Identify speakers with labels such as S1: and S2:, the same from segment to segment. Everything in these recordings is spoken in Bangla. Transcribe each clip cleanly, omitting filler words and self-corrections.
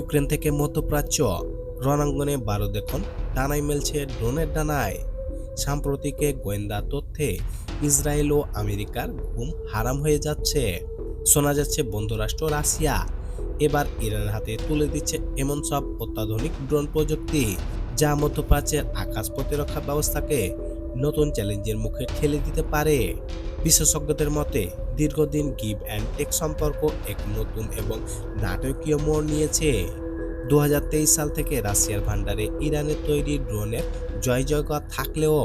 S1: ইউক্রেন থেকে মধ্যপ্রাচ্য রণাঙ্গনে ভারত এখন ডানায় মেলছে ড্রোনের ডানায়। সাম্প্রতিক গোয়েন্দা তথ্যে ইসরায়েল ও আমেরিকার ঘুম হারাম হয়ে যাচ্ছে। শোনা যাচ্ছে বন্ধুরাষ্ট্র রাশিয়া এবার ইরানের হাতে তুলে দিচ্ছে এমন সব অত্যাধুনিক ড্রোন প্রযুক্তি, যা মধ্যপ্রাচ্যের আকাশ প্রতিরক্ষা ব্যবস্থাকে নতুন চ্যালেঞ্জের মুখে ঠেলে দিতে পারে। বিশেষজ্ঞদের মতে দীর্ঘদিন গিভ অ্যান্ড টেক সম্পর্ক এক নতুন এবং নাটকীয় মোড় নিয়েছে। 2023 সাল থেকে রাশিয়ার ভান্ডারে ইরানের তৈরি ড্রোনের জয়জয়কার থাকলেও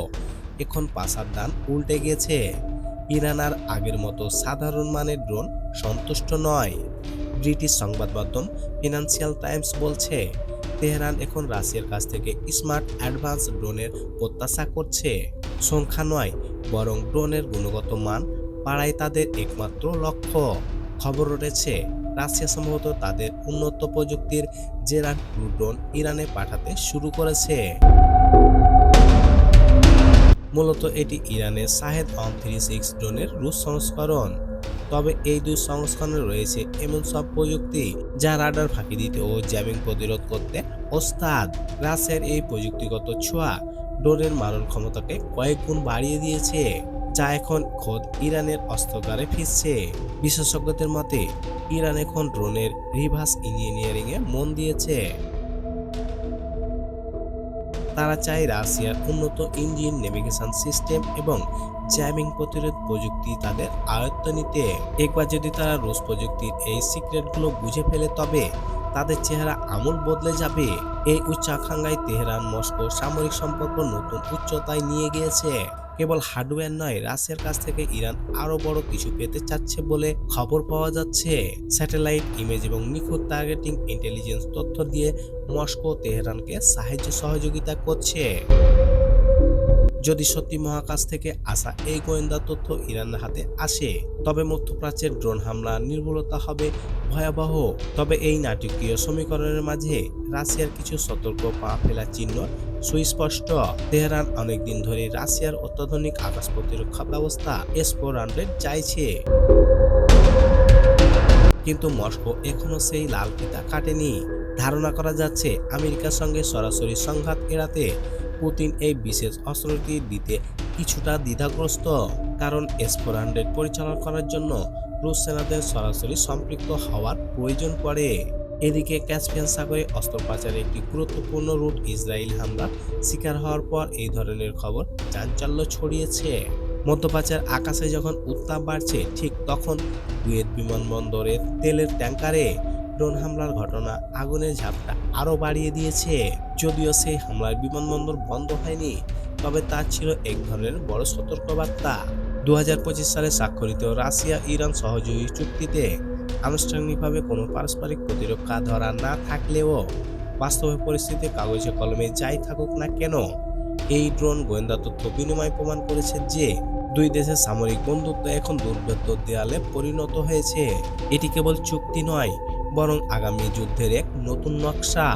S1: এখন পাছার দান উল্টে গেছে। ইরান আর আগের মতো সাধারণ মানের ড্রোন সন্তুষ্ট নয়। ব্রিটিশ সংবাদ মাধ্যম ফিনান্সিয়াল টাইমস বলছে, তেহরান এখন রাশিয়ার কাছ থেকে স্মার্ট অ্যাডভান্স ড্রোনের প্রত্যাশা করছে। সংখ্যা নয়, বরং ড্রোনের গুণগত মান বাড়াই তাদের একমাত্র লক্ষ্য। খবর রয়েছে রাশিয়া সম্ভবত তাদের উন্নত প্রযুক্তির জেরাড 2 ড্রোন ইরানে পাঠাতে শুরু করেছে। মূলত এটি ইরানের শাহেদ 136 ড্রোনের রুশ সংস্করণ। তবে এই দুই সংস্করণে রয়েছে এমন সব প্রযুক্তি যা রাডার ফাঁকি দিতে ও জ্যামিং প্রতিরোধ করতে ওস্তাদ। রাশিয়ার এই প্রযুক্তিগত ছোঁয়া ড্রোনের মারণ ক্ষমতাকে কয়েক গুণ বাড়িয়ে দিয়েছে, যা এখন খোদ ইরানের অস্ত্রাগারে ফিরছে। বিশেষজ্ঞদের মতে ইরান এখন ড্রোনের রিভার্স ইঞ্জিনিয়ারিং এ মন দিয়েছে। তারা চায় রাশিয়ার উন্নত ইঞ্জিন, নেভিগেশন সিস্টেম এবং জ্যামিং প্রতিরোধ প্রযুক্তি তাদের আয়ত্তে নিতে। একবার যদি তারা রুশ প্রযুক্তির এই সিক্রেটগুলো বুঝে ফেলে, তবে তাদের চেহারা আমূল বদলে যাবে। এই উচ্চাকাঙ্ক্ষায় তেহরান মস্কো সামরিক সম্পর্ক নতুন উচ্চতায় নিয়ে গিয়েছে। কেবল হার্ডওয়্যার নয়, রাশিয়ার কাছ থেকে ইরান আরো বড় কিছু পেতে চাচ্ছে বলে খবর পাওয়া যাচ্ছে। স্যাটেলাইট ইমেজ এবং নিখুঁত টার্গেটিং ইন্টেলিজেন্স তথ্য দিয়ে মস্কো তেহরানকে সাহায্য সহযোগিতা করছে। যদি সত্যি মহাকাশ থেকে আসা এই গোয়েন্দা তথ্য ইরানের হাতে আসে, তবে মধ্যপ্রাচ্যের ড্রোন হামলার নির্ভুলতা হবে ভয়াবহ। তবে এই নাটকীয় সমীকরণের মাঝে রাশিয়ার কিছু সতর্ক পা ফেলার চিহ্ন সুস্পষ্ট। তেহরান অনেকদিন ধরে রাশিয়ার অত্যাধুনিক আকাশ প্রতিরক্ষা ব্যবস্থা S-400 চাইছে, কিন্তু মস্কো এখনো সেই লাল ফিতা কাটেনি। ধারণা করা যাচ্ছে আমেরিকার সঙ্গে সরাসরি সংঘাত এড়াতে পুতিন এই বিশেষ অস্ত্রটি দিতে কিছুটা দ্বিধাগ্রস্ত, কারণ S-400 পরিচালনা করার জন্য রুশ সেনাদের সরাসরি সম্পৃক্ত হওয়ার প্রয়োজন পড়ে। এদিকে ক্যাসপিয়ান সাগরে অস্ত্র পাচারের একটি গুরুত্বপূর্ণ রুট ইসরায়েল হামলার শিকার হওয়ার পর এই ধরনের খবর চাঞ্চল্য ছড়িয়েছে। মধ্যপ্রাচ্যের আকাশে যখন উত্তাপ বাড়ছে, ঠিক তখন কুয়েত বিমানবন্দরের তেলের ট্যাঙ্কারে ড্রোন হামলার ঘটনা আগুনের ঝাপটা আরও বাড়িয়ে দিয়েছে। যদিও সেই হামলার বিমানবন্দর বন্ধ হয়নি, তবে তা ছিল এক ধরনের বড় সতর্কবার্তা। 2025 সালে স্বাক্ষরিত রাশিয়া ইরান সহযোগী চুক্তিতে আনুষ্ঠানিকভাবে কোনো পারস্পরিক প্রতিরক্ষা ধরা না থাকলেও বাস্তবে পরিস্থিতি কাগজে কলমে যাই থাকুক না কেন, এই ড্রোন গোয়েন্দা তথ্য বিনিময় প্রমাণ করেছে যে দুই দেশের সামরিক বন্ধুত্ব এখন দুর্ভেদ্য দেয়ালে পরিণত হয়েছে। এটি কেবল চুক্তি নয়, বরং আগামী যুদ্ধের এক নতুন নকশা।